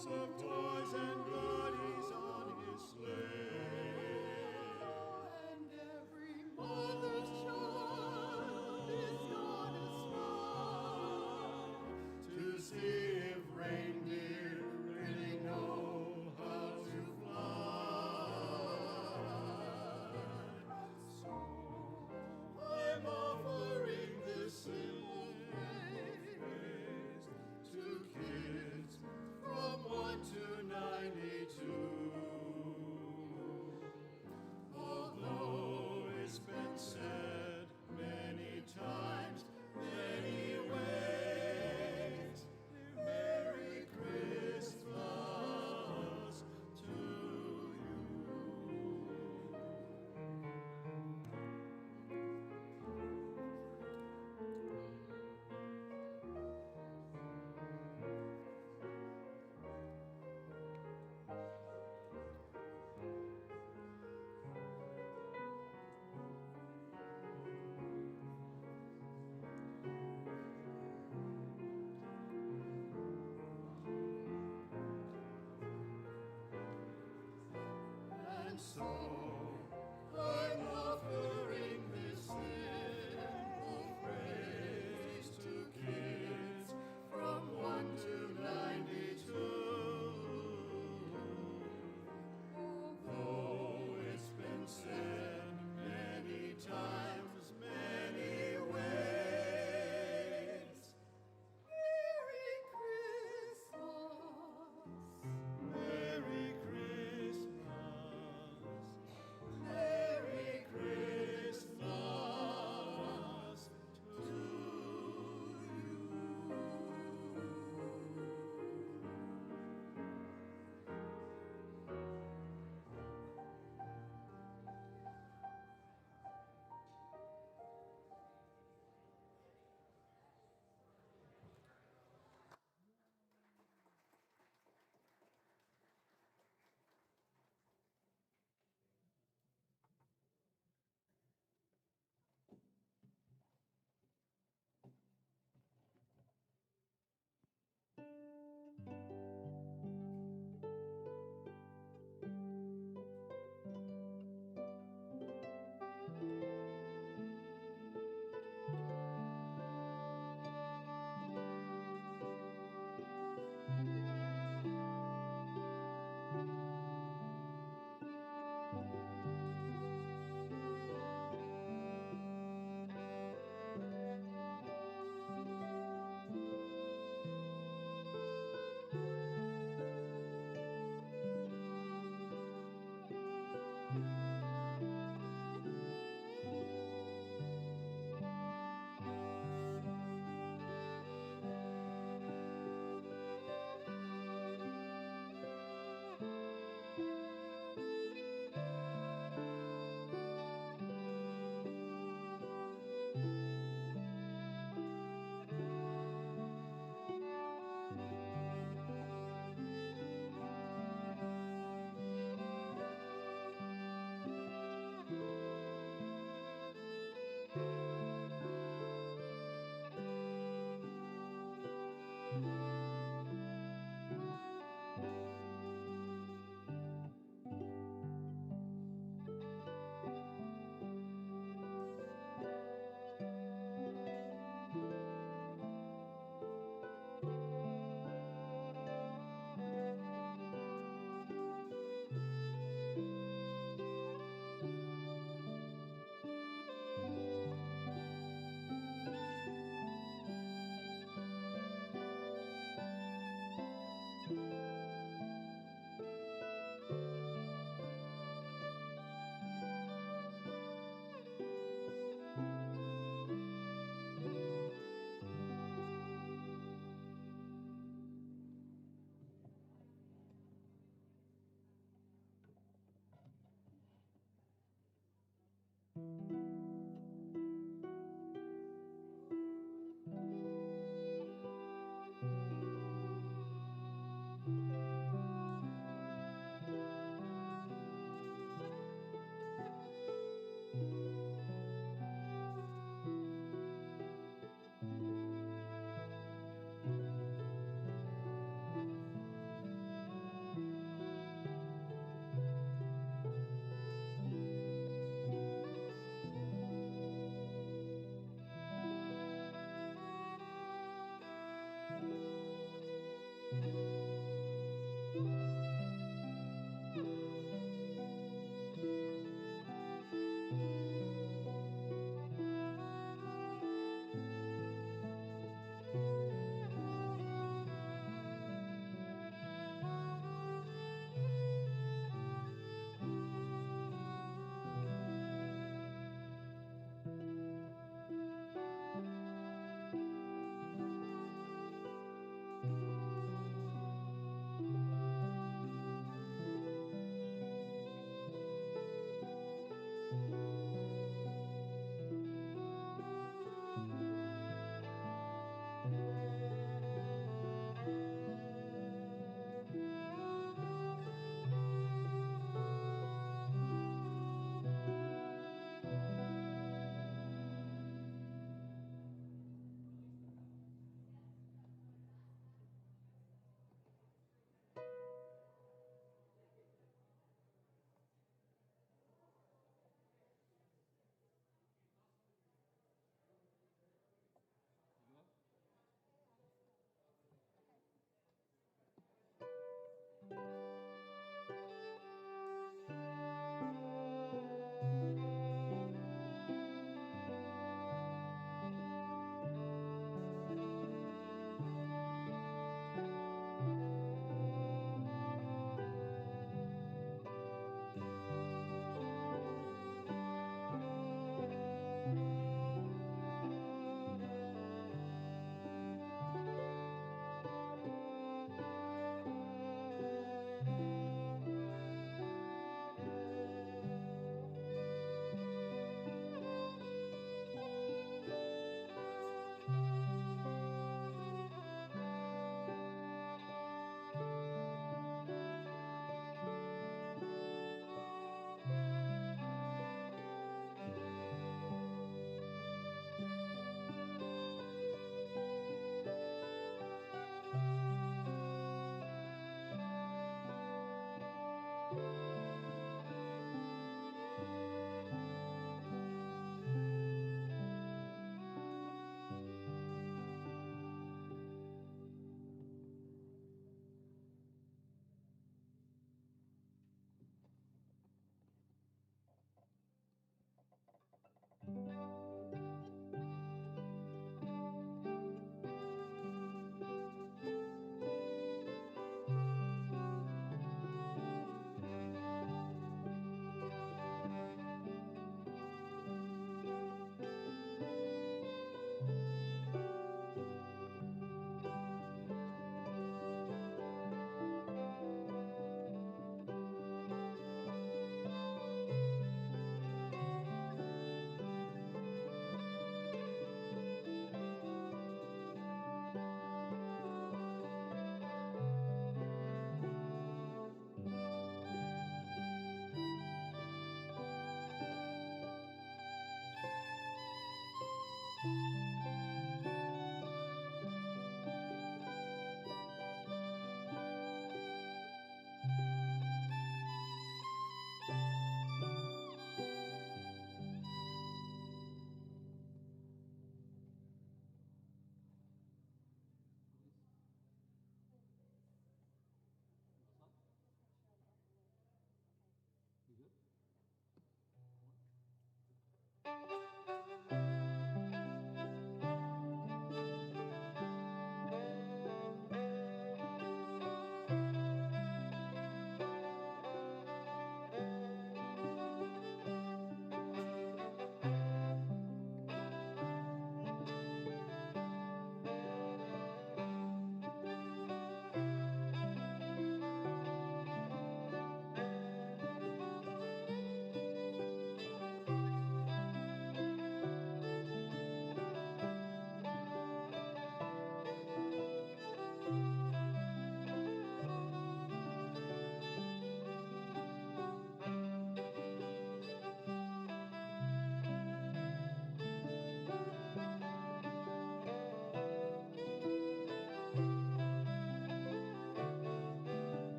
lots of toys and goodies on his sleigh. And every mother's child is gonna smile to see if reindeer really know how to fly. So I'm offering this simple phrase to kids from 1 to 9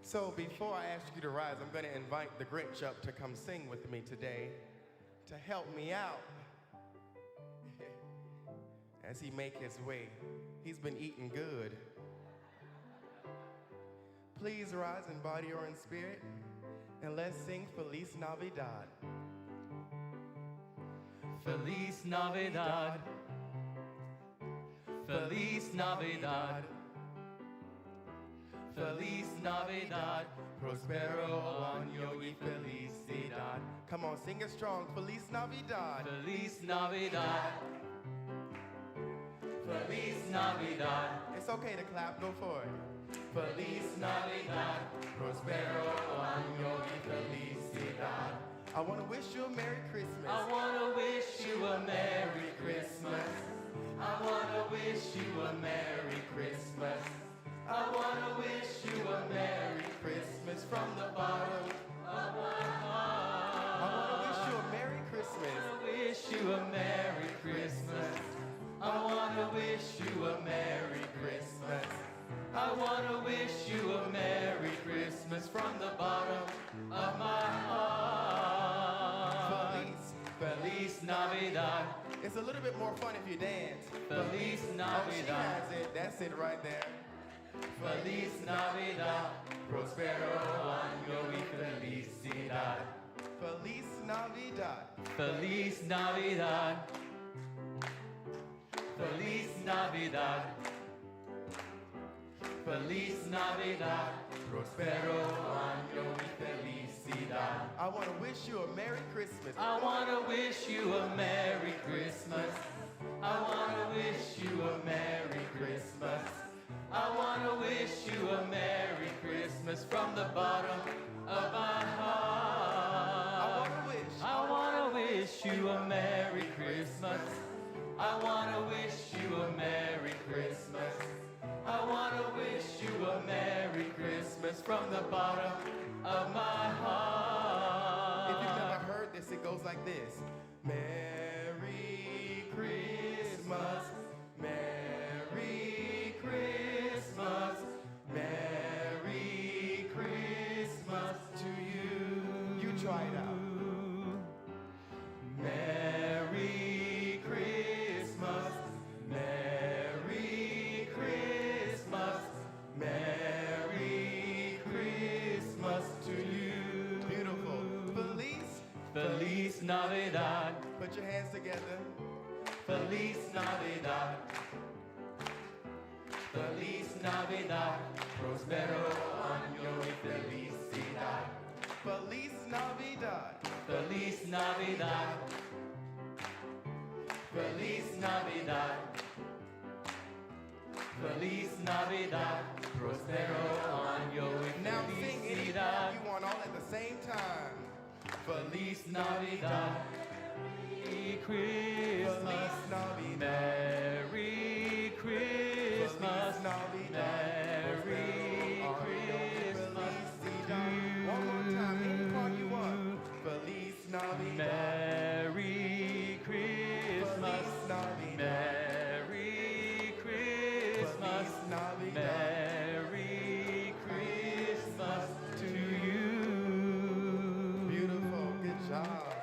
So before I ask you to rise, I'm going to invite the Grinch up to come sing with me today to help me out as he make his way. He's been eating good. Please rise in body or in spirit, and let's sing Feliz Navidad. Feliz Navidad. Feliz Navidad. Feliz Navidad. Prospero año y felicidad. Come on, sing it strong. Feliz Navidad. Feliz Navidad. Feliz Navidad. It's okay to clap, go for it. Feliz Navidad. Prospero año y felicidad. I want to wish you a Merry Christmas. I want to wish you a Merry Christmas. I want to wish you a Merry Christmas. I want to wish you a Merry Christmas from the bottom of my heart. I want to wish you a Merry Christmas. I wish you a Merry Christmas. I want to wish you a Merry Christmas. I want to wish you a Merry Christmas from the bottom of my heart. Feliz Navidad. It's a little bit more fun if you dance. Feliz Oh, she Navidad. has it. That's it right there. Feliz Navidad. Prospero año y felicidad. Feliz Navidad. Feliz Navidad. Feliz Navidad. Feliz Navidad. Prospero año y felicidad. I want to wish you a Merry Christmas. I want to wish you a Merry Christmas. I want to wish you a Merry Christmas. I want to wish you a Merry Christmas from the bottom of my heart. I want to wish you a Merry Christmas. I want to wish you a Merry Christmas. I want to wish you a Merry Christmas from the bottom of my heart. If you've never heard this, it goes like this. Merry Christmas. Merry Christmas. Merry Christmas to you. You try it out. Merry Christmas. Merry Christmas. Merry Christmas to you. Beautiful. Feliz Navidad. Put your hands together. Feliz Navidad. Feliz Navidad. Prospero año y felicidad. Feliz Navidad. Feliz Navidad. Feliz Navidad. Feliz Navidad. Prospero año y Now sing anything felicidad. you want all at the same time. Feliz Navidad. Merry Christmas. Feliz Navidad. Merry Christmas. Feliz Navidad. Merry Christmas. Felicidad. One more time, any part you want. Feliz Navidad. Merry Christmas. Feliz Navidad. Merry Christmas. Feliz Navidad. Merry Christmas to you. Beautiful. Good job.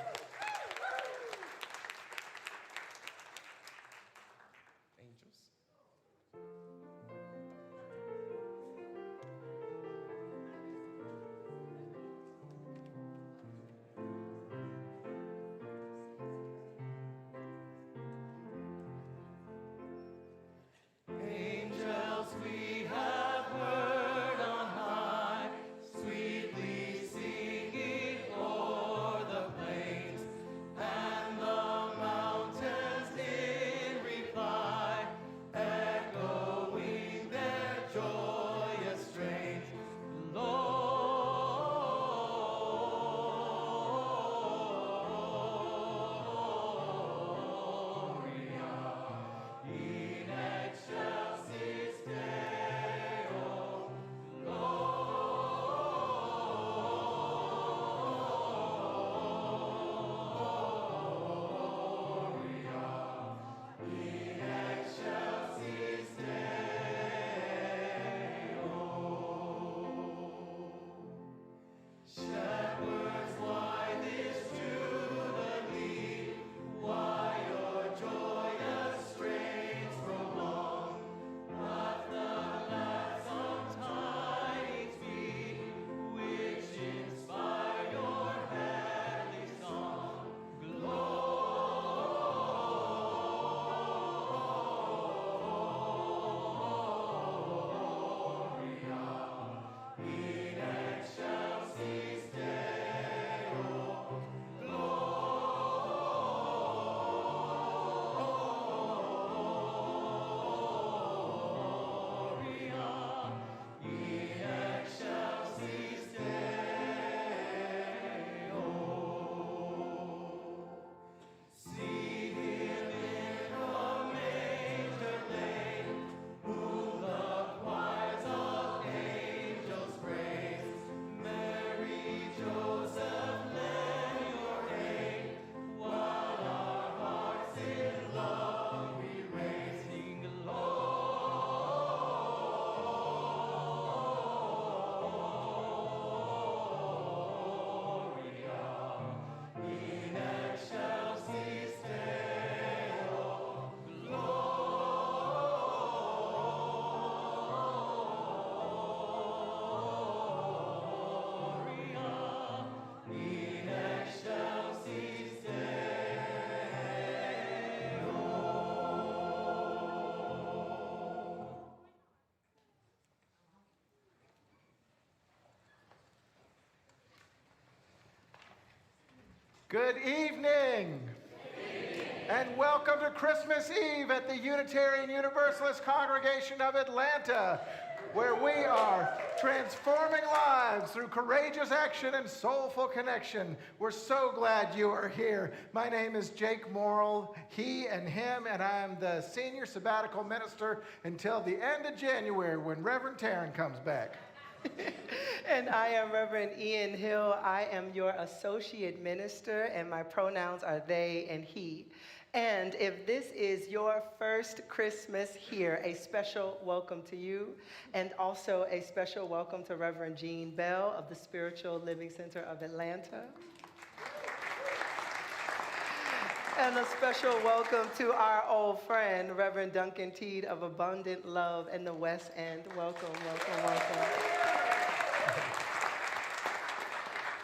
Good evening. And welcome to Christmas Eve at the Unitarian Universalist Congregation of Atlanta, where we are transforming lives through courageous action and soulful connection. We're so glad you are here. My name is Jake Morrill, he and him, and I am the senior sabbatical minister until the end of January when Reverend Taryn comes back. And I am Reverend Ian Hill. I am your associate minister, and my pronouns are they and he. And if this is your first Christmas here, a special welcome to you, and also a special welcome to Reverend Jean Bell of the Spiritual Living Center of Atlanta. And a special welcome to our old friend, Reverend Duncan Teed of Abundant Love in the West End. Welcome, welcome, welcome.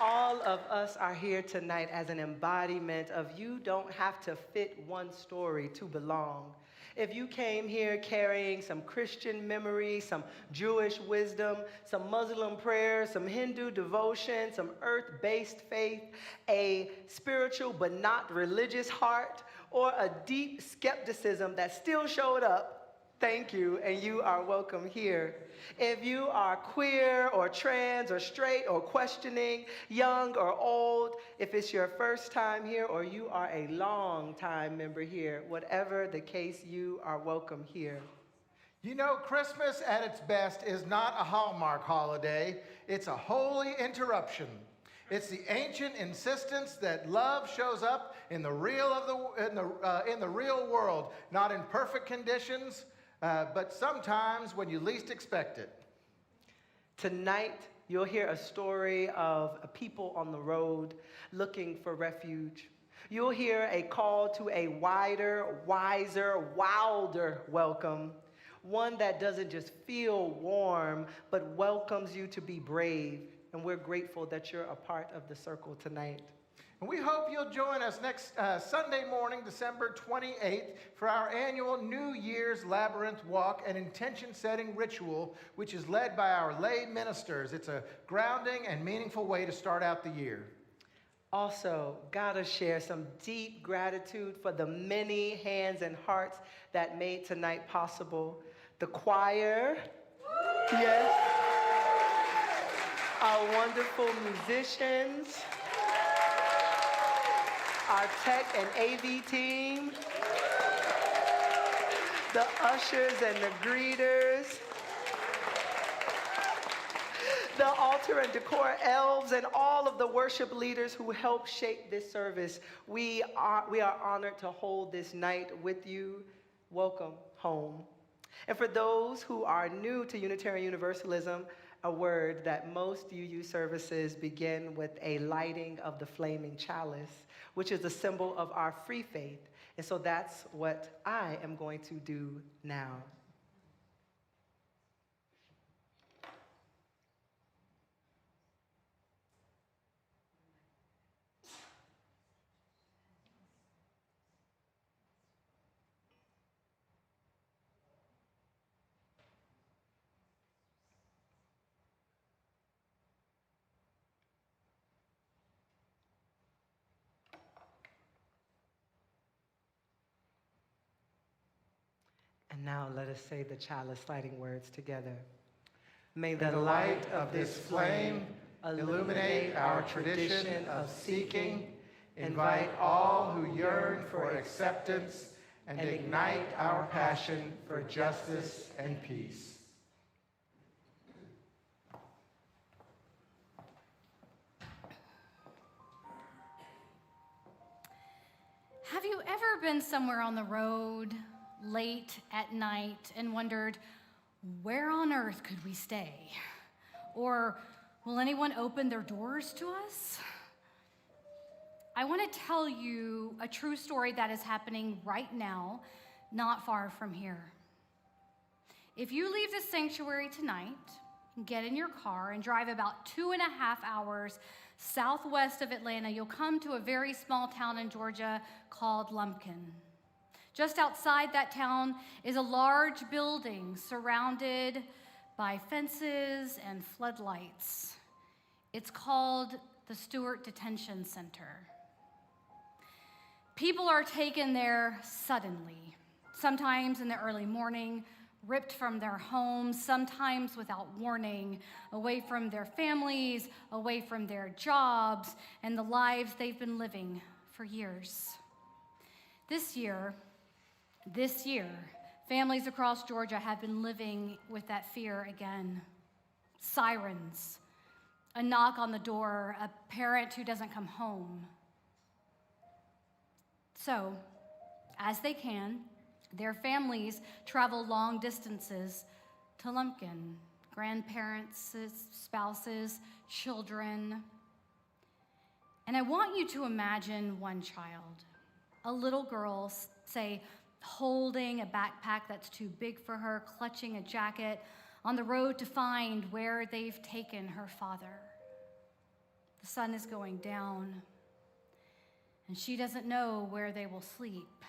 All of us are here tonight as an embodiment of you don't have to fit one story to belong. If you came here carrying some Christian memory, some Jewish wisdom, some Muslim prayers, some Hindu devotion, some earth-based faith, a spiritual but not religious heart, or a deep skepticism that still showed up, thank you, and you are welcome here. If you are queer or trans or straight or questioning, young or old, if it's your first time here or you are a long time member here, whatever the case, you are welcome here. You know, Christmas at its best is not a Hallmark holiday. It's a holy interruption. It's the ancient insistence that love shows up in the real world, not in perfect conditions, but sometimes when you least expect it. Tonight, you'll hear a story of a people on the road looking for refuge. You'll hear a call to a wider, wiser, wilder welcome, one that doesn't just feel warm, but welcomes you to be brave. And we're grateful that you're a part of the circle tonight. And we hope you'll join us next Sunday morning, December 28th, for our annual New Year's Labyrinth Walk, an intention-setting ritual, which is led by our lay ministers. It's a grounding and meaningful way to start out the year. Also, gotta share some deep gratitude for the many hands and hearts that made tonight possible. The choir, yes, our wonderful musicians, our tech and AV team, the ushers and the greeters, the altar and decor elves, and all of the worship leaders who helped shape this service. We are honored to hold this night with you. Welcome home. And for those who are new to Unitarian Universalism, a word that most UU services begin with a lighting of the flaming chalice, which is a symbol of our free faith. And so that's what I am going to do now. And now let us say the chalice lighting words together. May the light of this flame illuminate our tradition of seeking, invite all who yearn for acceptance, and ignite our passion for justice and peace. Have you ever been somewhere on the road late at night and wondered, where on earth could we stay? Or will anyone open their doors to us? I want to tell you a true story that is happening right now, not far from here. If you leave the sanctuary tonight, get in your car and drive about 2.5 hours southwest of Atlanta, you'll come to a very small town in Georgia called Lumpkin. Just outside that town is a large building surrounded by fences and floodlights. It's called the Stewart Detention Center. People are taken there suddenly, sometimes in the early morning, ripped from their homes, sometimes without warning, away from their families, away from their jobs, and the lives they've been living for years. This year, families across Georgia have been living with that fear again. Sirens, a knock on the door, a parent who doesn't come home. So, as they can, their families travel long distances to Lumpkin, grandparents, spouses, children. And I want you to imagine one child, a little girl, say, holding a backpack that's too big for her, clutching a jacket, on the road to find where they've taken her father. The sun is going down, and she doesn't know where they will sleep.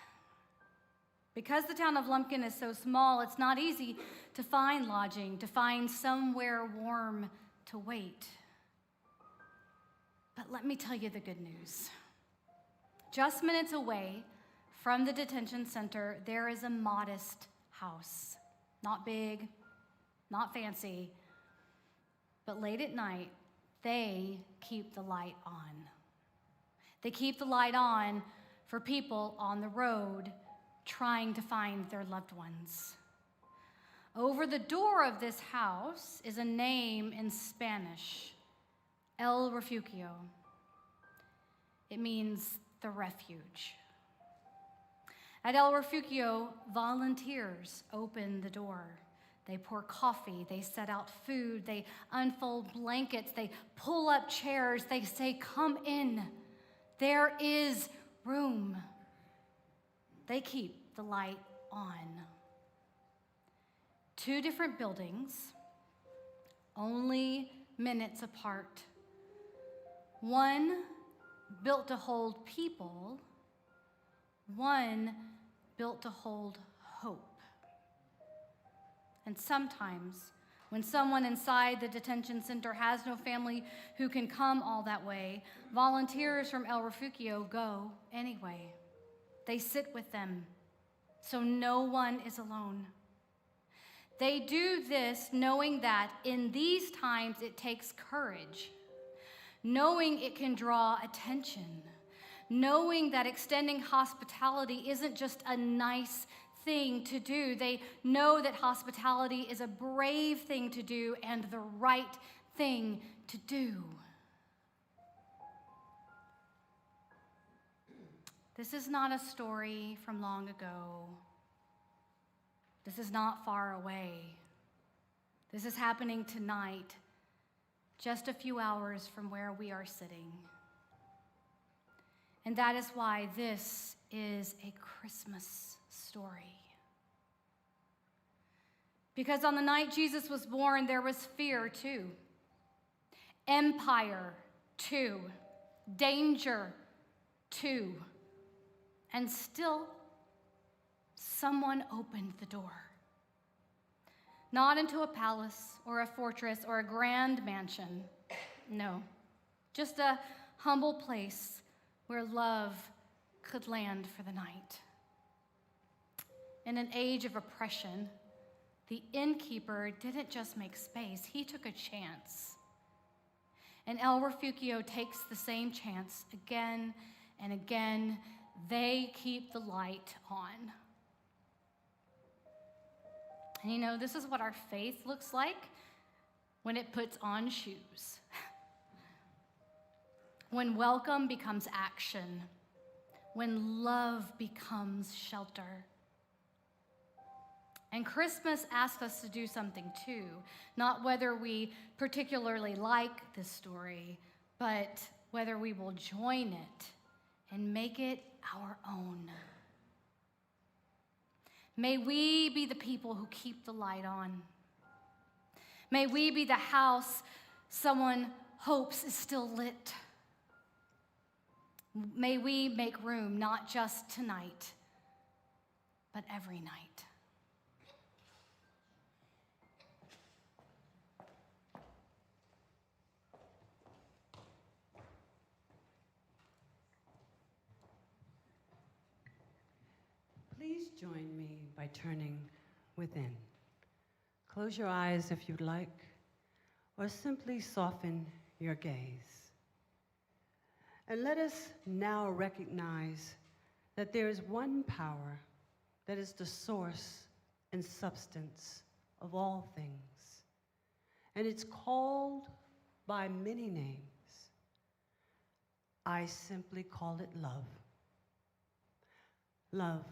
Because the town of Lumpkin is so small, it's not easy to find lodging, to find somewhere warm to wait. But let me tell you the good news. Just minutes away from the detention center, there is a modest house. Not big, not fancy, but late at night, they keep the light on. They keep the light on for people on the road trying to find their loved ones. Over the door of this house is a name in Spanish, El Refugio. It means the refuge. At El Refugio, volunteers open the door. They pour coffee, they set out food, they unfold blankets, they pull up chairs, they say, "Come in, there is room." They keep the light on. 2 different buildings, only minutes apart. One built to hold people, one built to hold hope. And sometimes, when someone inside the detention center has no family who can come all that way, volunteers from El Refugio go anyway. They sit with them, so no one is alone. They do this knowing that in these times it takes courage, knowing it can draw attention, knowing that extending hospitality isn't just a nice thing to do. They know that hospitality is a brave thing to do and the right thing to do. This is not a story from long ago. This is not far away. This is happening tonight, just a few hours from where we are sitting. And that is why this is a Christmas story. Because on the night Jesus was born, there was fear too, empire too, danger too. And still, someone opened the door. Not into a palace or a fortress or a grand mansion. No, just a humble place where love could land for the night. In an age of oppression, the innkeeper didn't just make space, he took a chance. And El Refugio takes the same chance again and again. They keep the light on. And you know, this is what our faith looks like when it puts on shoes. When welcome becomes action. When love becomes shelter. And Christmas asks us to do something too, not whether we particularly like this story, but whether we will join it and make it our own. May we be the people who keep the light on. May we be the house someone hopes is still lit. May we make room not just tonight, but every night. turning within. Close your eyes if you'd like, or simply soften your gaze. And let us now recognize that there is one power that is the source and substance of all things. And it's called by many names. I simply call it love. Love.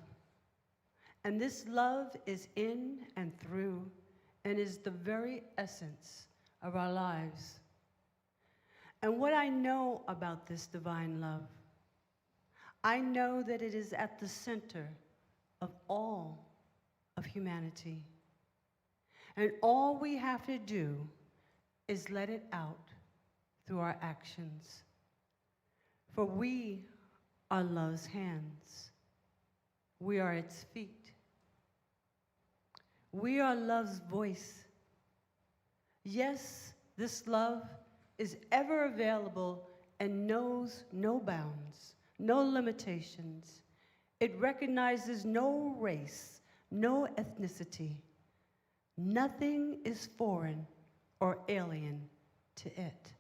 And this love is in and through and is the very essence of our lives. And what I know about this divine love, I know that it is at the center of all of humanity. And all we have to do is let it out through our actions. For we are love's hands. We are its feet. We are love's voice. Yes, this love is ever available and knows no bounds, no limitations. It recognizes no race, no ethnicity. Nothing is foreign or alien to it,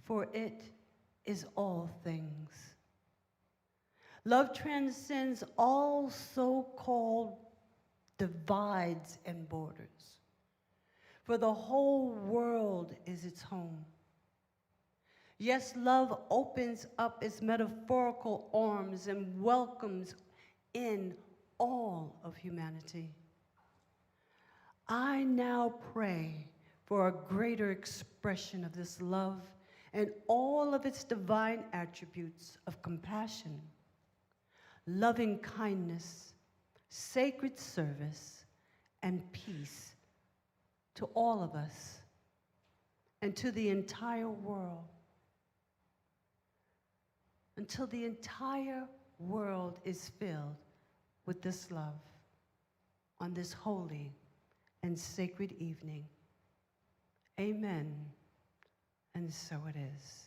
for it is all things. Love transcends all so-called divides and borders, for the whole world is its home. Yes, love opens up its metaphorical arms and welcomes in all of humanity. I now pray for a greater expression of this love and all of its divine attributes of compassion, loving kindness, sacred service, and peace to all of us and to the entire world, until the entire world is filled with this love on this holy and sacred evening. Amen, and so it is.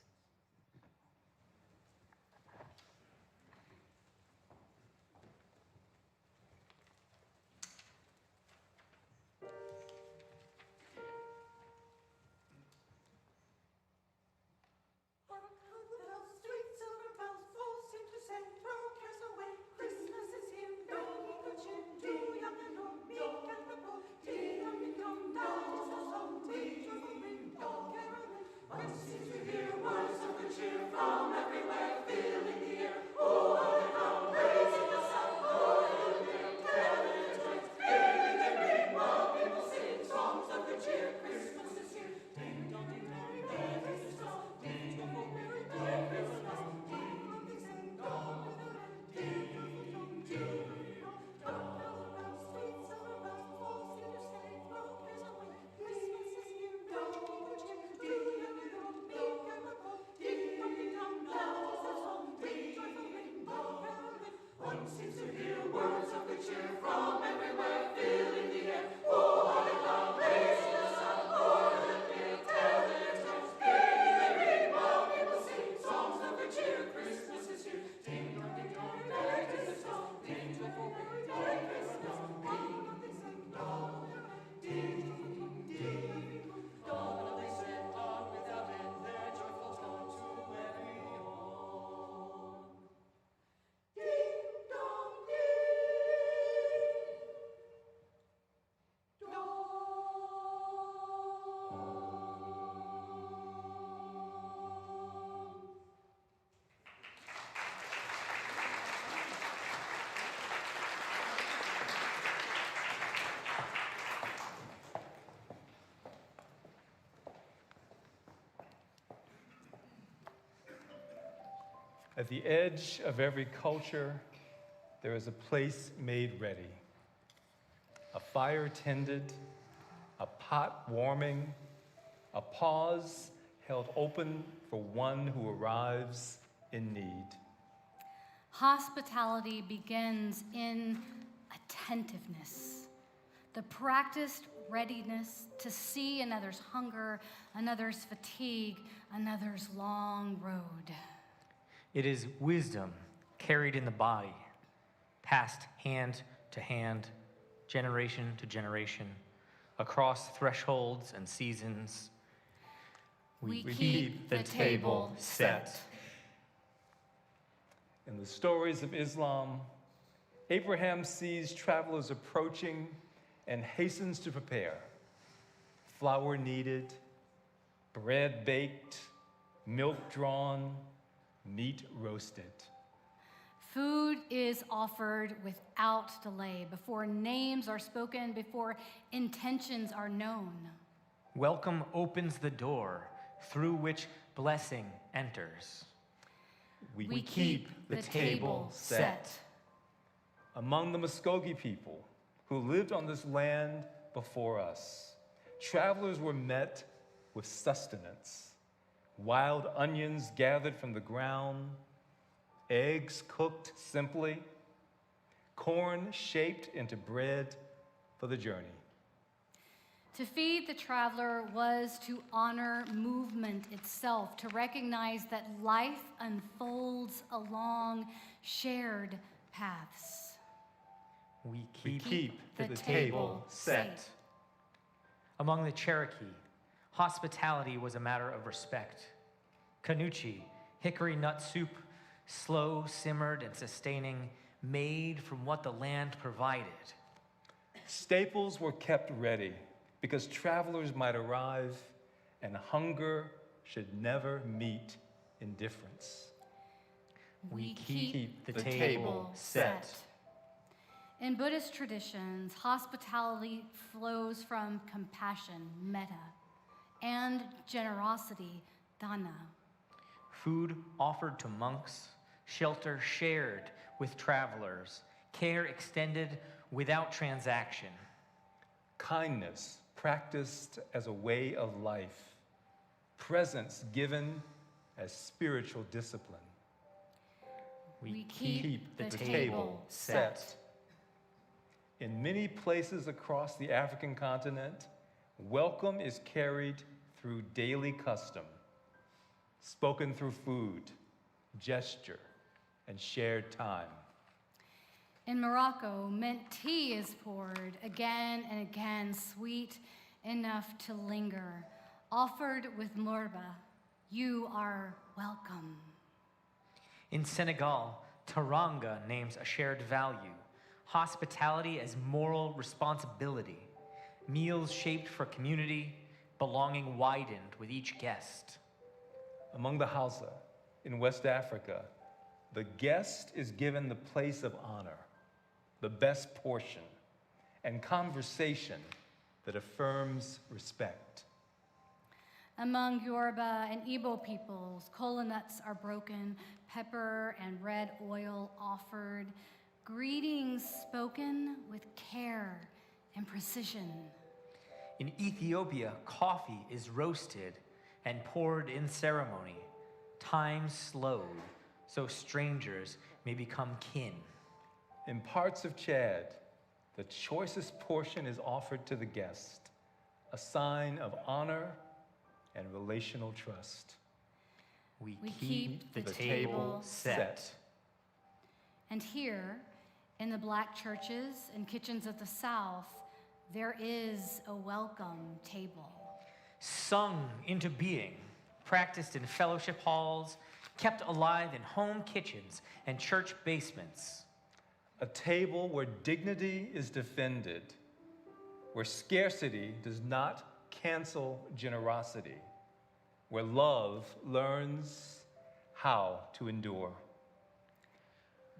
At the edge of every culture, there is a place made ready, a fire tended, a pot warming, a pause held open for one who arrives in need. Hospitality begins in attentiveness, the practiced readiness to see another's hunger, another's fatigue, another's long road. It is wisdom carried in the body, passed hand to hand, generation to generation, across thresholds and seasons. We keep the table set. In the stories of Islam, Abraham sees travelers approaching and hastens to prepare. Flour kneaded, bread baked, milk drawn, meat roasted. Food is offered without delay, before names are spoken, before intentions are known. Welcome opens the door through which blessing enters. We keep the table set. Among the Muskogee people who lived on this land before us, travelers were met with sustenance. Wild onions gathered from the ground, eggs cooked simply, corn shaped into bread for the journey. To feed the traveler was to honor movement itself, to recognize that life unfolds along shared paths. We keep the table set. Among the Cherokee, hospitality was a matter of respect. Canuchi, hickory nut soup, slow, simmered, and sustaining, made from what the land provided. Staples were kept ready because travelers might arrive and hunger should never meet indifference. We keep the table table set. In Buddhist traditions, hospitality flows from compassion, metta, and generosity, dana. Food offered to monks, shelter shared with travelers, care extended without transaction. Kindness practiced as a way of life, presence given as spiritual discipline. We keep the table set. In many places across the African continent, welcome is carried through daily custom, spoken through food, gesture, and shared time. In Morocco, mint tea is poured again and again, sweet enough to linger, offered with murba. You are welcome. In Senegal, Teranga names a shared value, hospitality as moral responsibility, meals shaped for community, belonging widened with each guest. Among the Hausa in West Africa, the guest is given the place of honor, the best portion, and conversation that affirms respect. Among Yoruba and Igbo peoples, kola nuts are broken, pepper and red oil offered, greetings spoken with care and precision. In Ethiopia, coffee is roasted and poured in ceremony, time slowed so strangers may become kin. In parts of Chad, the choicest portion is offered to the guest, a sign of honor and relational trust. We keep the table set. And here, in the Black churches and kitchens of the South, there is a welcome table. Sung into being, practiced in fellowship halls, kept alive in home kitchens and church basements. A table where dignity is defended, where scarcity does not cancel generosity, where love learns how to endure.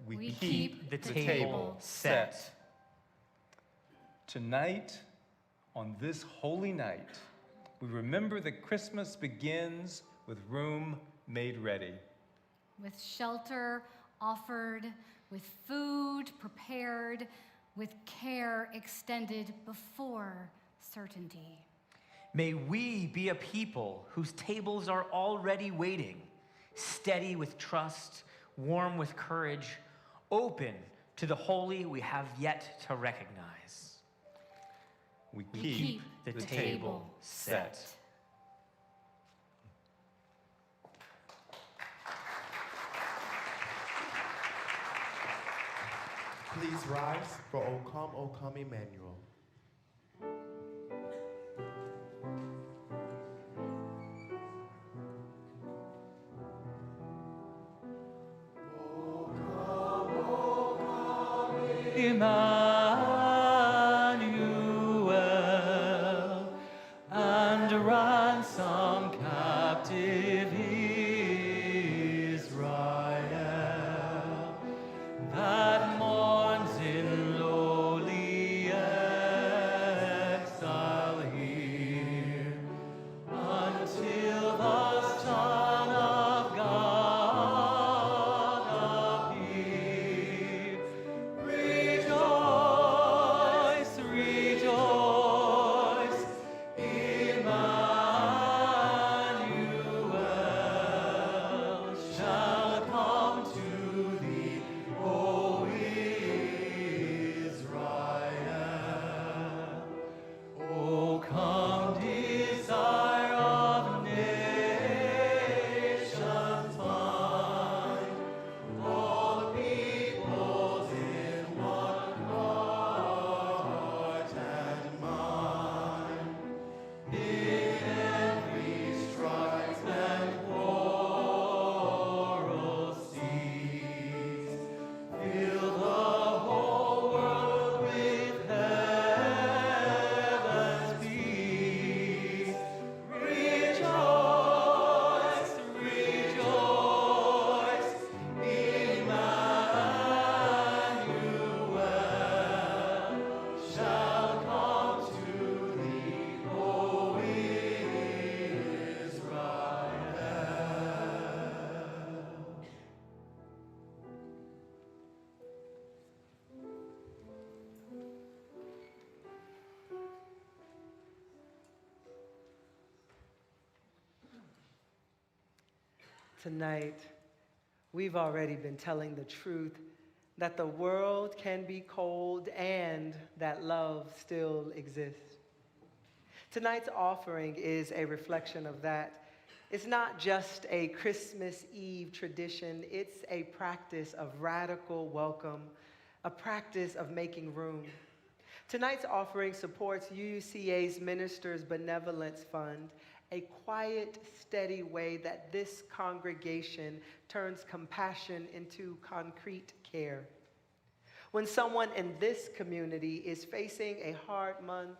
We keep the table set. Tonight, on this holy night, we remember that Christmas begins with room made ready. With shelter offered, with food prepared, with care extended before certainty. May we be a people whose tables are already waiting, steady with trust, warm with courage, open to the holy we have yet to recognize. We keep the table set. please rise for O Come, Emmanuel. Emmanuel, and ransom captive Israel, that mourns in lowly exile here, until the Son of God appear. Rejoice, rejoice, Emmanuel shall come to thee, O Israel. O come, desire of nations, find all peoples in one heart and mind. In every strife and quarrel cease. Fill the whole world with heaven's peace. Rejoice, rejoice, Emmanuel shall come to thee, O Israel. Tonight, we've already been telling the truth that the world can be cold and that love still exists. Tonight's offering is a reflection of that. It's not just a Christmas Eve tradition, it's a practice of radical welcome, a practice of making room. Tonight's offering supports UUCA's Ministers Benevolence Fund, a quiet, steady way that this congregation turns compassion into concrete care. When someone in this community is facing a hard month,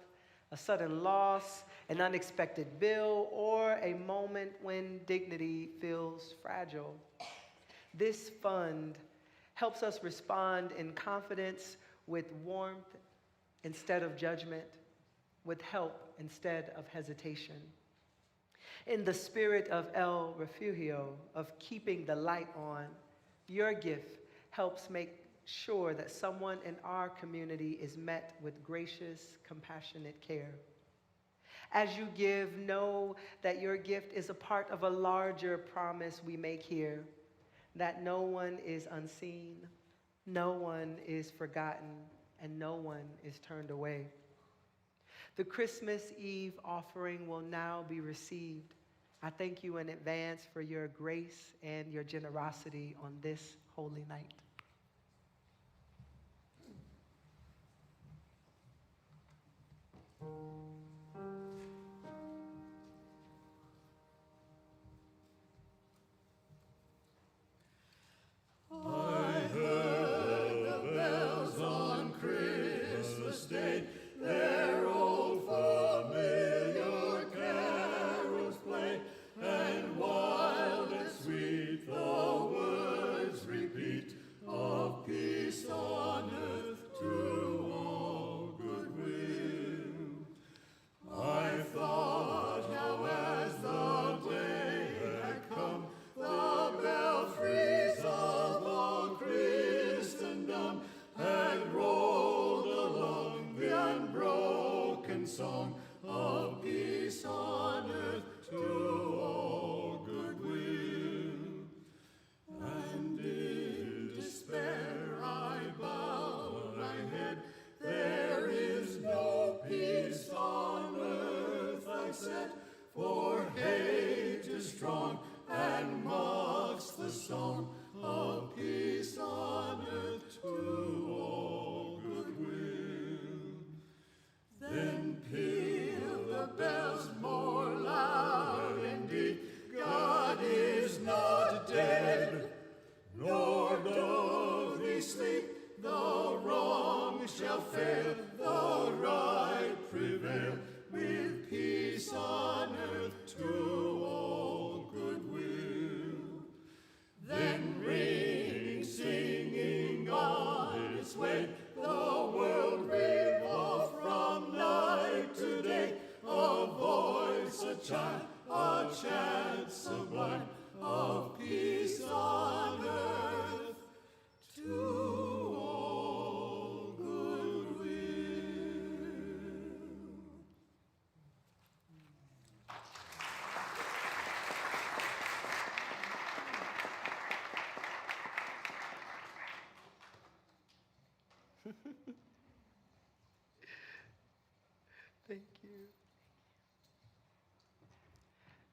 a sudden loss, an unexpected bill, or a moment when dignity feels fragile, this fund helps us respond in confidence, with warmth instead of judgment, with help instead of hesitation. In the spirit of El Refugio, of keeping the light on, your gift helps make sure that someone in our community is met with gracious, compassionate care. As you give, know that your gift is a part of a larger promise we make here, that no one is unseen, no one is forgotten, and no one is turned away. The Christmas Eve offering will now be received. I thank you in advance for your grace and your generosity on this holy night. I heard the bells on Christmas Day, their old familiar carols play, and wild and sweet the words repeat of peace on earth to all goodwill. I thought how as the day had come, the belfries of all Christendom had rolled along the unbroken song of peace on earth to all goodwill. And in despair I bowed my head. There is no peace on earth, I said, for hate is strong and mocks the song of peace on earth to all. Thank you.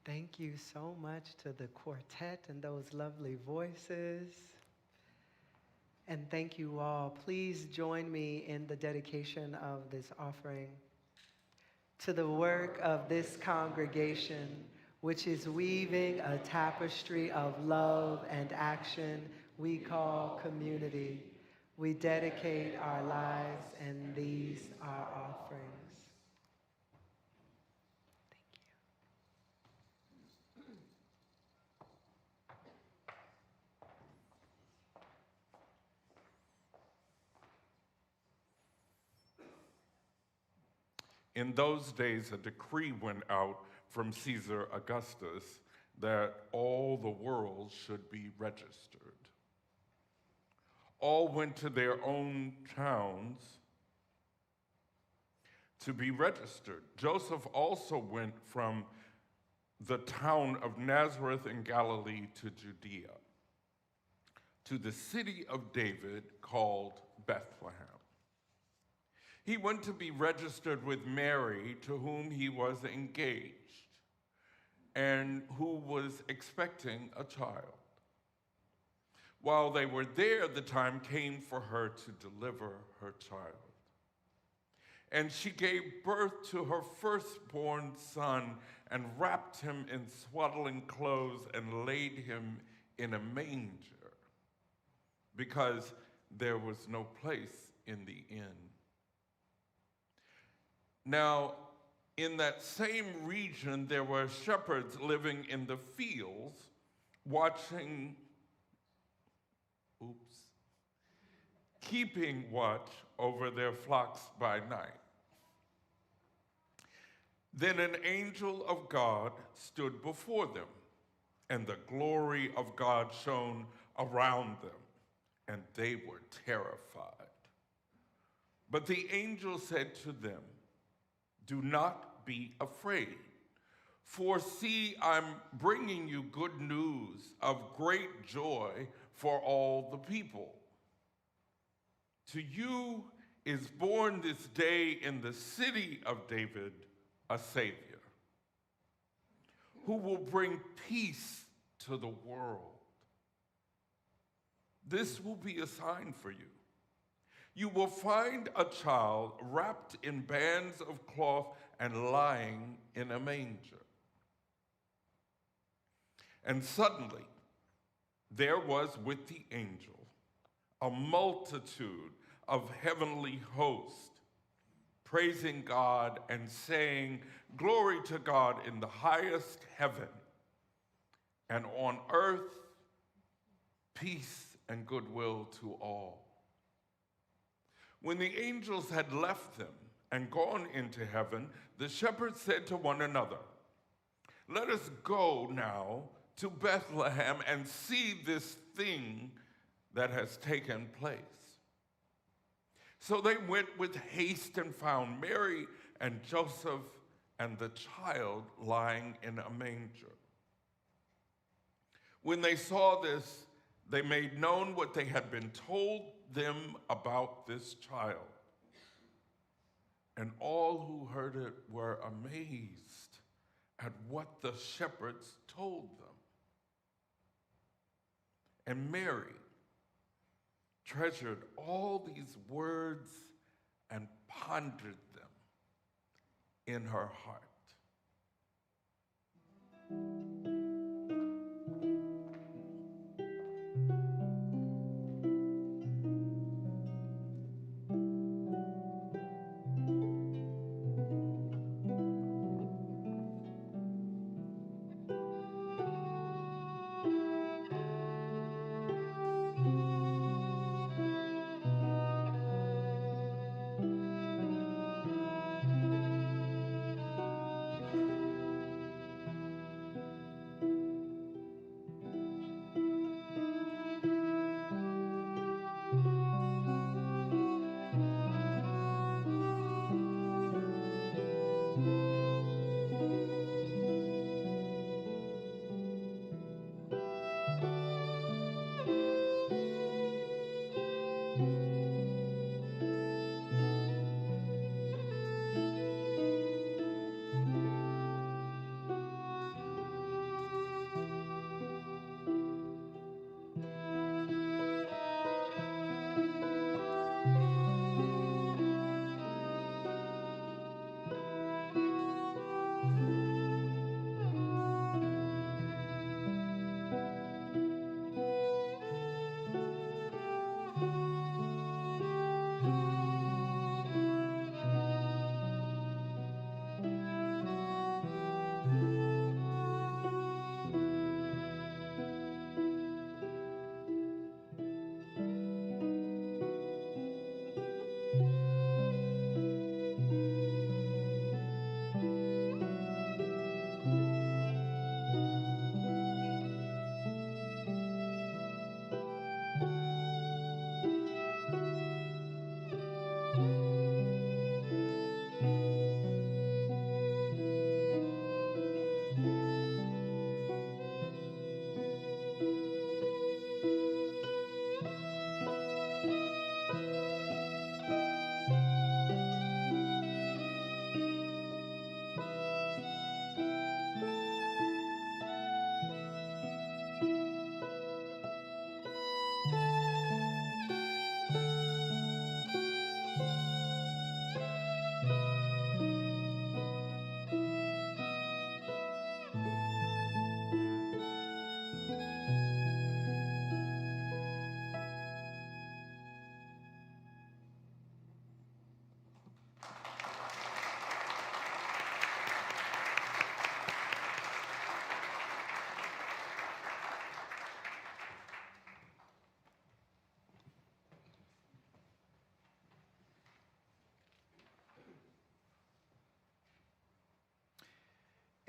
Thank you so much to the quartet and those lovely voices. And thank you all. Please join me in the dedication of this offering to the work of this congregation, which is weaving a tapestry of love and action we call community. We dedicate our lives, and these are offerings. In those days, a decree went out from Caesar Augustus that all the world should be registered. All went to their own towns to be registered. Joseph also went from the town of Nazareth in Galilee to Judea, to the city of David called Bethlehem. He went to be registered with Mary, to whom he was engaged, and who was expecting a child. While they were there, the time came for her to deliver her child. And she gave birth to her firstborn son and wrapped him in swaddling clothes and laid him in a manger, because there was no place in the inn. Now, in that same region, there were shepherds living in the fields, keeping watch over their flocks by night. Then an angel of God stood before them, and the glory of God shone around them, and they were terrified. But the angel said to them, "Do not be afraid, for see, I'm bringing you good news of great joy for all the people. To you is born this day in the city of David a Savior, who will bring peace to the world. This will be a sign for you. You will find a child wrapped in bands of cloth and lying in a manger." And suddenly, there was with the angel a multitude of heavenly hosts, praising God and saying, "Glory to God in the highest heaven, and on earth, peace and goodwill to all." When the angels had left them and gone into heaven, the shepherds said to one another, "Let us go now to Bethlehem and see this thing that has taken place." So they went with haste and found Mary and Joseph and the child lying in a manger. When they saw this, they made known what they had been told them about this child. And all who heard it were amazed at what the shepherds told them. And Mary treasured all these words and pondered them in her heart.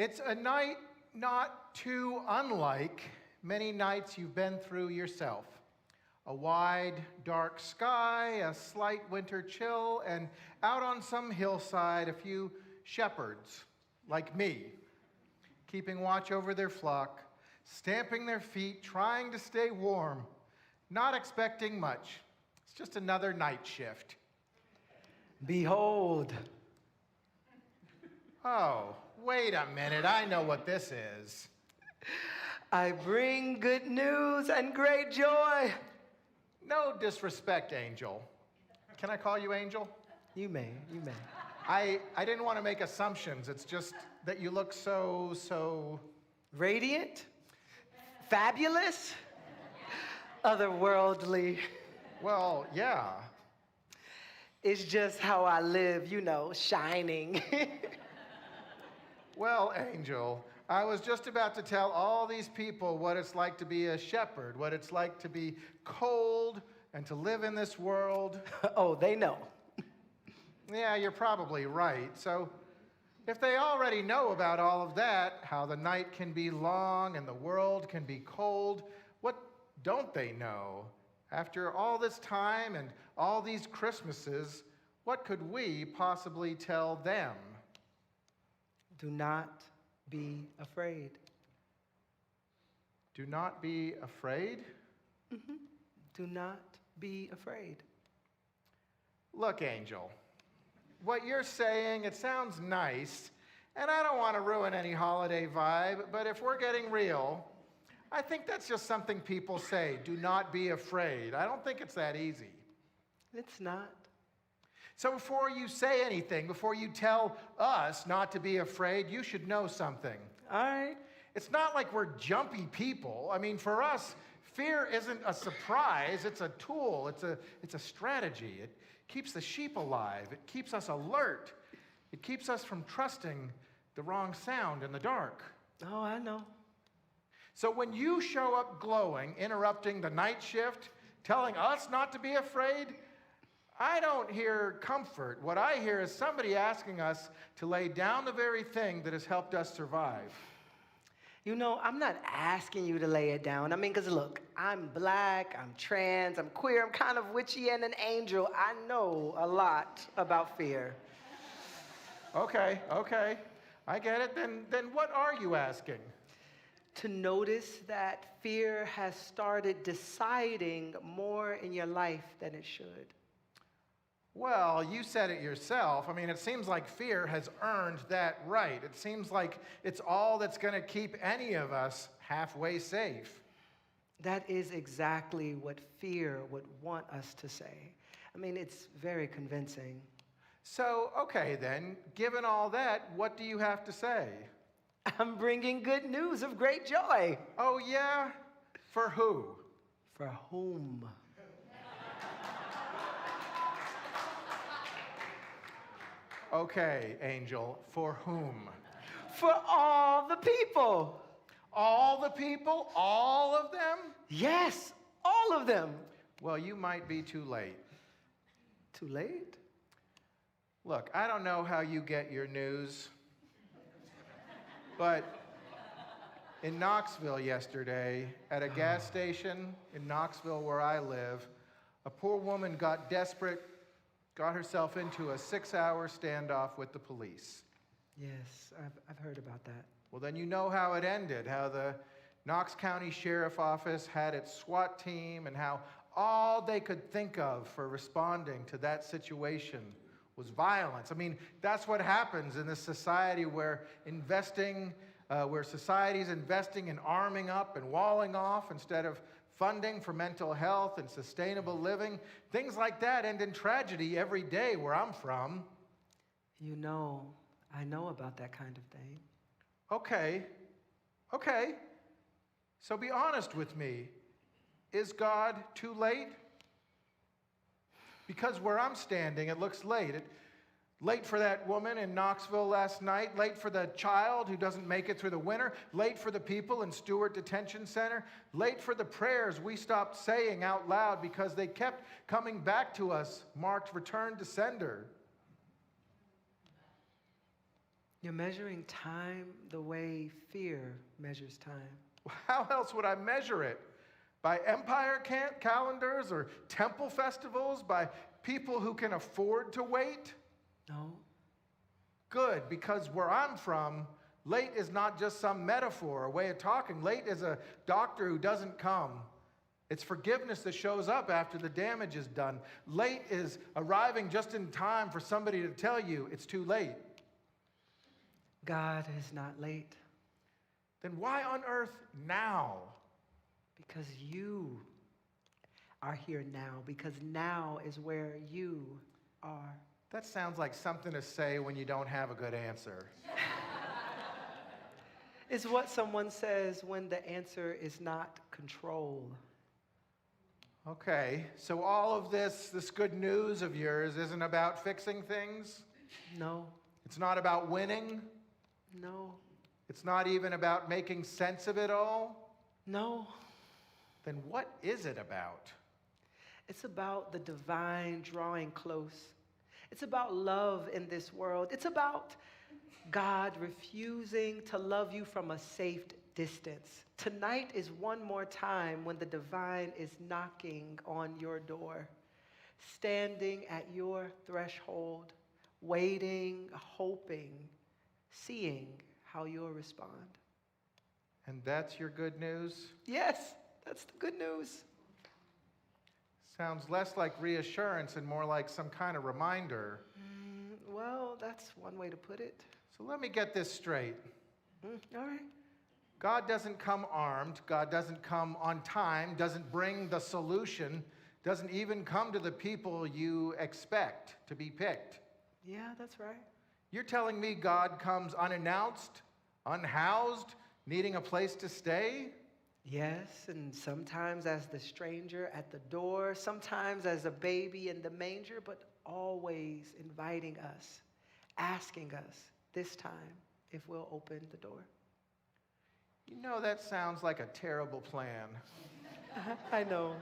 It's a night not too unlike many nights you've been through yourself. A wide, dark sky, a slight winter chill, and out on some hillside, a few shepherds, like me, keeping watch over their flock, stamping their feet, trying to stay warm, not expecting much. It's just another night shift. Behold, Oh, wait a minute, I know what this is. I bring good news and great joy. No disrespect, Angel. Can I call you Angel? You may. I didn't want to make assumptions. It's just that you look so... Radiant, fabulous, otherworldly. Well, yeah. It's just how I live, shining. Well, Angel, I was just about to tell all these people what it's like to be a shepherd, what it's like to be cold and to live in this world. Oh, they know. Yeah, you're probably right. So if they already know about all of that, how the night can be long and the world can be cold, what don't they know? After all this time and all these Christmases, what could we possibly tell them? Do not be afraid. Do not be afraid? Do not be afraid. Look, Angel, what you're saying, it sounds nice, and I don't want to ruin any holiday vibe, but if we're getting real, I think that's just something people say, do not be afraid. I don't think it's that easy. It's not. So before you say anything, before you tell us not to be afraid, you should know something. All right. It's not like we're jumpy people. I mean, for us, fear isn't a surprise, it's a tool, it's a strategy. It keeps the sheep alive, it keeps us alert, it keeps us from trusting the wrong sound in the dark. Oh, I know. So when you show up glowing, interrupting the night shift, telling us not to be afraid, I don't hear comfort. What I hear is somebody asking us to lay down the very thing that has helped us survive. I'm not asking you to lay it down. Because look, I'm black, I'm trans, I'm queer, I'm kind of witchy and an angel. I know a lot about fear. Okay. I get it. Then what are you asking? To notice that fear has started deciding more in your life than it should. Well, you said it yourself. It seems like fear has earned that right. It seems like it's all that's going to keep any of us halfway safe. That is exactly what fear would want us to say. It's very convincing. So, okay then, given all that, what do you have to say? I'm bringing good news of great joy. Oh, yeah? For who? For whom? Okay, Angel, for whom? For all the people. All the people? All of them? Yes, all of them. Well, you might be too late. Too late? Look, I don't know how you get your news, but in Knoxville yesterday, at a gas station in Knoxville where I live, a poor woman got desperate, got herself into a 6-hour standoff with the police. Yes, I've heard about that. Well, then you know how it ended, how the Knox County Sheriff Office had its SWAT team and how all they could think of for responding to that situation was violence. That's what happens in this society where society's investing in arming up and walling off instead of funding for mental health and sustainable living. Things like that end in tragedy every day where I'm from. I know about that kind of thing. Okay. So be honest with me. Is God too late? Because where I'm standing, it looks late. Late for that woman in Knoxville last night, late for the child who doesn't make it through the winter, late for the people in Stewart Detention Center, late for the prayers we stopped saying out loud because they kept coming back to us, marked return to sender. You're measuring time the way fear measures time. How else would I measure it? By empire calendars or temple festivals? By people who can afford to wait? No. Good, because where I'm from, late is not just some metaphor, a way of talking. Late is a doctor who doesn't come. It's forgiveness that shows up after the damage is done. Late is arriving just in time for somebody to tell you it's too late. God is not late. Then why on earth now? Because you are here now. Because now is where you are. That sounds like something to say when you don't have a good answer. It's what someone says when the answer is not control. Okay, so all of this good news of yours isn't about fixing things? No. It's not about winning? No. It's not even about making sense of it all? No. Then what is it about? It's about the divine drawing close. It's about love in this world. It's about God refusing to love you from a safe distance. Tonight is one more time when the divine is knocking on your door, standing at your threshold, waiting, hoping, seeing how you'll respond. And that's your good news? Yes, that's the good news. Sounds less like reassurance and more like some kind of reminder. Well, that's one way to put it. So let me get this straight. All right. God doesn't come armed. God doesn't come on time, doesn't bring the solution, doesn't even come to the people you expect to be picked. Yeah, that's right. You're telling me God comes unannounced, unhoused, needing a place to stay? Yes, and sometimes as the stranger at the door, sometimes as a baby in the manger, but always inviting us, asking us this time if we'll open the door. You know, that sounds like a terrible plan. I know.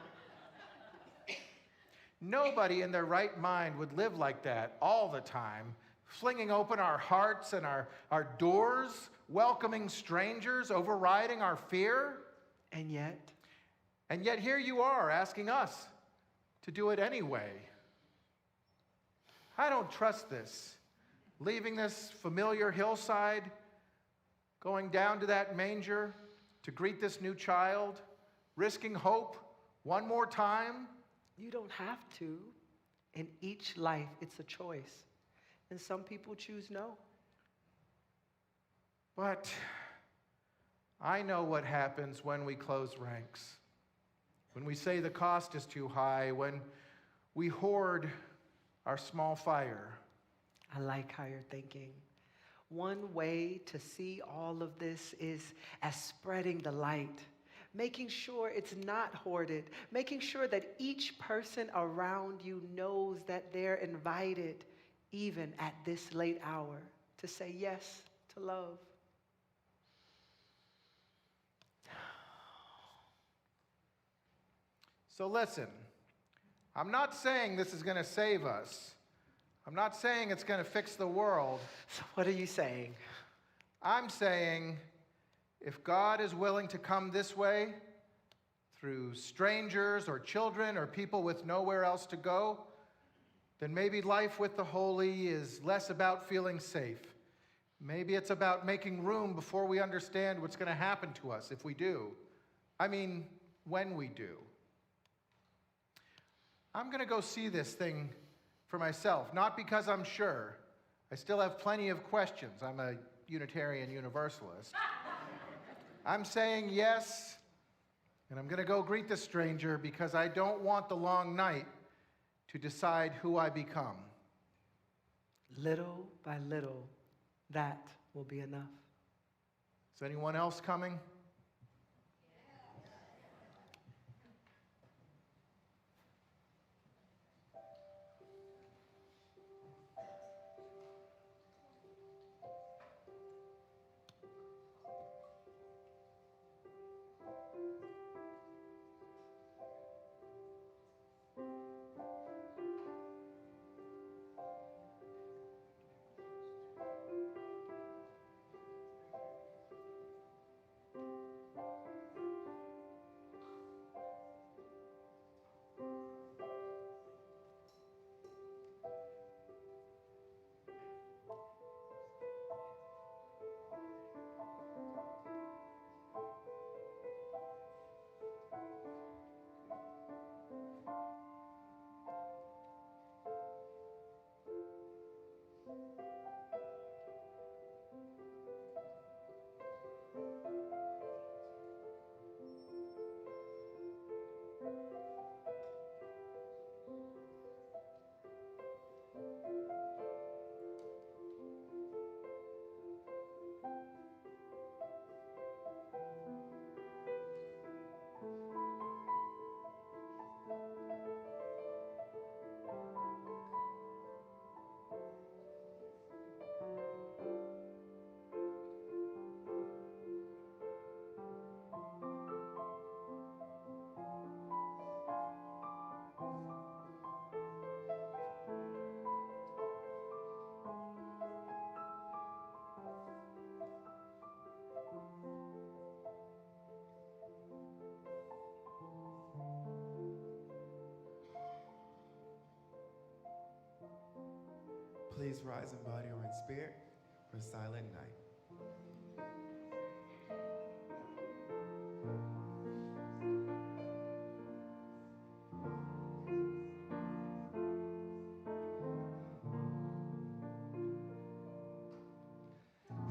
Nobody in their right mind would live like that all the time, flinging open our hearts and our doors, welcoming strangers, overriding our fear. And yet here you are asking us to do it anyway. I don't trust this. Leaving this familiar hillside, going down to that manger to greet this new child, risking hope one more time. you don't have to. In each life, it's a choice. And some people choose no. But I know what happens when we close ranks, when we say the cost is too high, when we hoard our small fire. I like how you're thinking. One way to see all of this is as spreading the light, making sure it's not hoarded, making sure that each person around you knows that they're invited, even at this late hour, to say yes to love. So listen, I'm not saying this is going to save us. I'm not saying it's going to fix the world. So what are you saying? I'm saying if God is willing to come this way, through strangers or children or people with nowhere else to go, then maybe life with the holy is less about feeling safe. Maybe it's about making room before we understand what's going to happen to us if we do. I mean, when we do. I'm going to go see this thing for myself, not because I'm sure. I still have plenty of questions. I'm a Unitarian Universalist. I'm saying yes, and I'm going to go greet the stranger because I don't want the long night to decide who I become. Little by little, that will be enough. Is anyone else coming? Please rise in body or in spirit for Silent Night.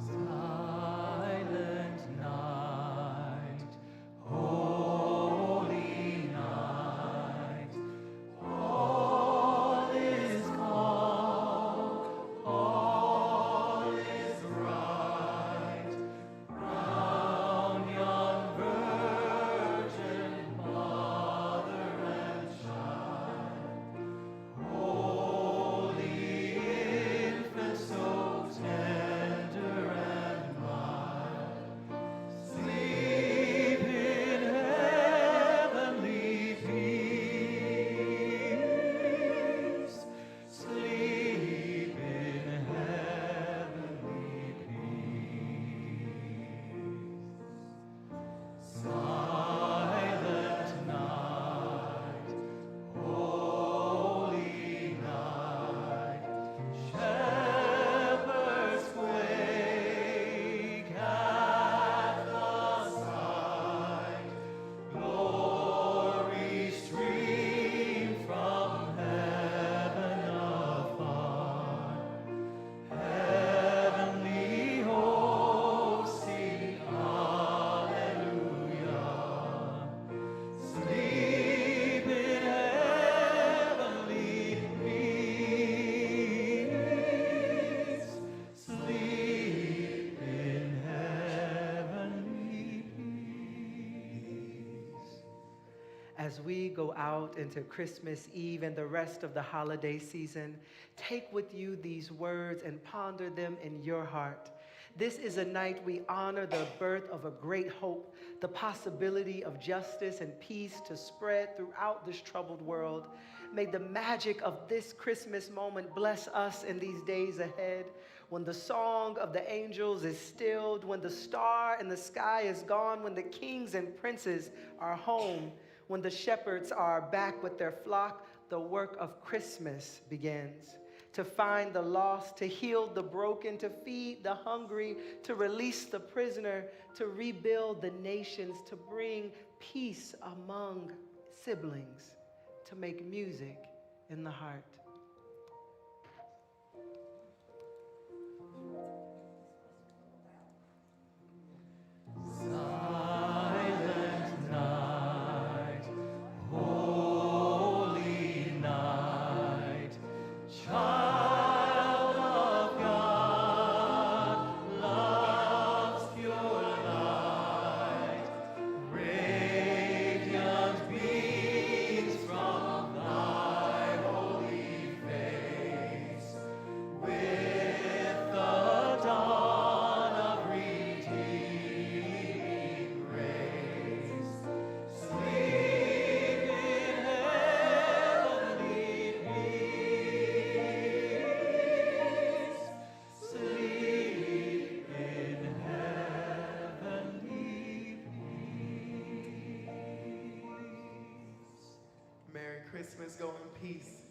Silent night, holy night, all is calm, all is bright, round yon virgin mother and child, holy infant so tender and mild, sleep in heavenly peace, sleep in heavenly peace. Silent night, holy night, shepherds quake at the sight, glory stream from heaven afar, heavenly hosts sing hallelujah. Sleep in heavenly peace. Sleep in heavenly peace. As we go out into Christmas Eve and the rest of the holiday season, take with you these words and ponder them in your heart. This is a night we honor the birth of a great hope, the possibility of justice and peace to spread throughout this troubled world. May the magic of this Christmas moment bless us in these days ahead, when the song of the angels is stilled, when the star in the sky is gone, when the kings and princes are home, when the shepherds are back with their flock, the work of Christmas begins. To find the lost, to heal the broken, to feed the hungry, to release the prisoner, to rebuild the nations, to bring peace among siblings, to make music in the heart. Silent night, holy night, child of God, love's pure light, radiant beams from thy holy face, with the dawn of redeeming grace. Sleep in heavenly peace. Sleep in heavenly peace. Merry Christmas, go in peace.